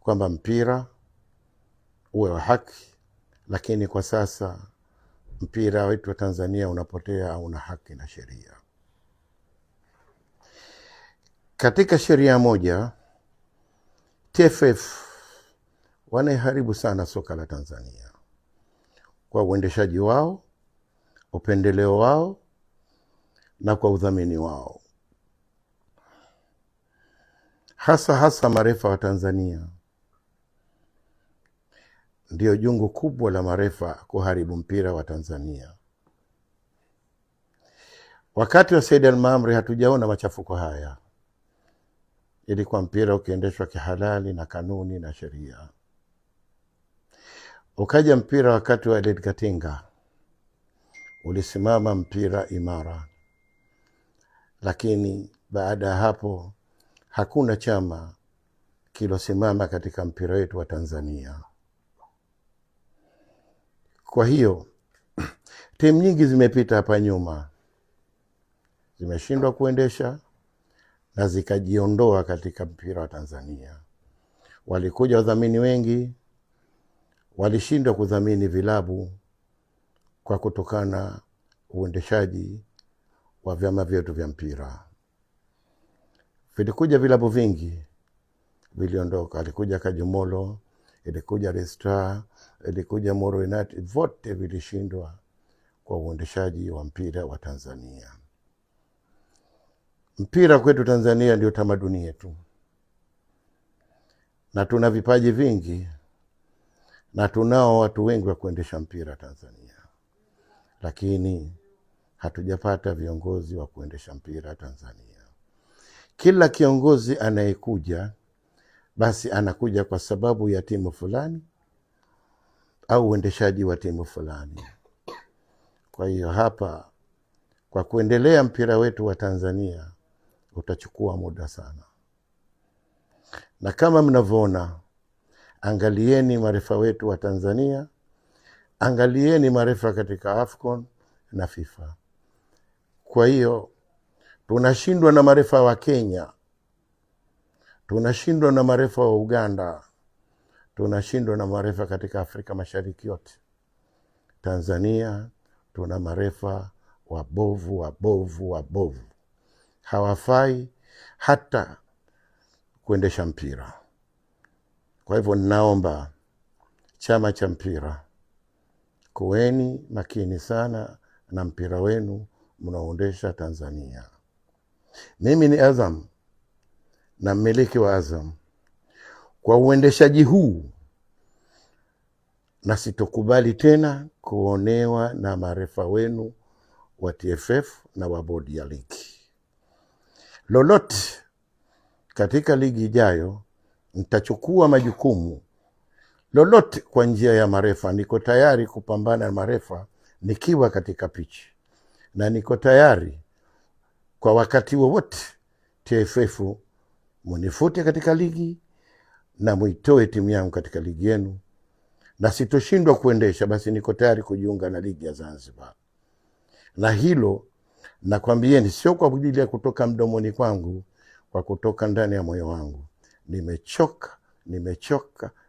kwamba mpira uwe wa haki, lakini kwa sasa mpira wetu wa Tanzania unapotea au una haki na sheria. Katika sheria moja, TFF wanaiharibu sana soka la Tanzania kwa uendeshaji wao, upendeleo wao na kwa udhamini wao. Hasa marefa wa Tanzania ndio jungu kubwa la marefa kuharibu mpira wa Tanzania. Wakati wa Said Al-Maamri hatujaona machafuko haya. Ilikuwa mpira ukiendeshwa kihalali na kanuni na sheria. Ukaja mpira wakati wa Edward Katinga, ulisimama mpira imara. Lakini baada ya hapo hakuna chama kilosimama katika mpira wetu wa Tanzania. Kwa hiyo timu nyingi zimepita hapa nyuma, zimeshindwa kuendesha na zikajiondoa katika mpira wa Tanzania. Walikuja wadhamini wengi, walishindwa kudhamini vilabu kwa kutokana uendeshaji wa vyama vyetu vya mpira. Vilikuja vilabu vingi, viliondoka. Alikuja Kajumolo, ilikuja Restra, ilikuja Moro United, vote vilishindwa kwa uendeshaji wa mpira wa Tanzania. Mpira kwetu Tanzania ndio tamaduni yetu, na tuna vipaji vingi, na tunao watu wengi wa kuendesha mpira Tanzania, lakini hatujapata viongozi wa kuendesha mpira Tanzania. Kila kiongozi anayekuja basi anakuja kwa sababu ya timu fulani au uendeshaji wa timu fulani. Kwa hiyo hapa, kwa kuendelea mpira wetu wa Tanzania utachukua muda sana. Na kama mnavyoona, angalieni marefa wetu wa Tanzania, angalieni marefa katika AFCON na FIFA. Kwa hiyo tunashindwa na marefa wa Kenya, tunashindwa na marefa wa Uganda, tunashindwa na marefa katika Afrika Mashariki yote. Tanzania tuna marefa wabovu. Hawafai hata kuendesha mpira. Kwa hivyo naomba chama cha mpira, kuweni makini sana na mpira wenu mnaoendesha Tanzania. Mimi ni Azam na mmiliki wa Azam. Kwa uendeshaji huu, na sitokubali tena kuonewa na marefa wenu wa TFF na wa bodi ya ligi. Lolote katika ligi ijayo nitachukua majukumu lolote kwa njia ya marefa. Niko tayari kupambana na marefa nikiwa katika pichi, na niko tayari kwa wakati wowote TFF munifute katika ligi na muitoe timu yangu katika ligi yenu, na sitoshindwa kuendesha basi niko tayari kujiunga na ligi ya Zanzibar. Na hilo nakwambieni sio kwa ajili ya kutoka mdomoni kwangu, kwa kutoka ndani ya moyo wangu.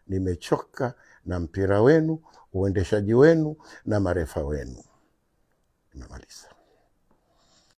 Nimechoka na mpira wenu, uendeshaji wenu na marefa wenu. Nimemaliza.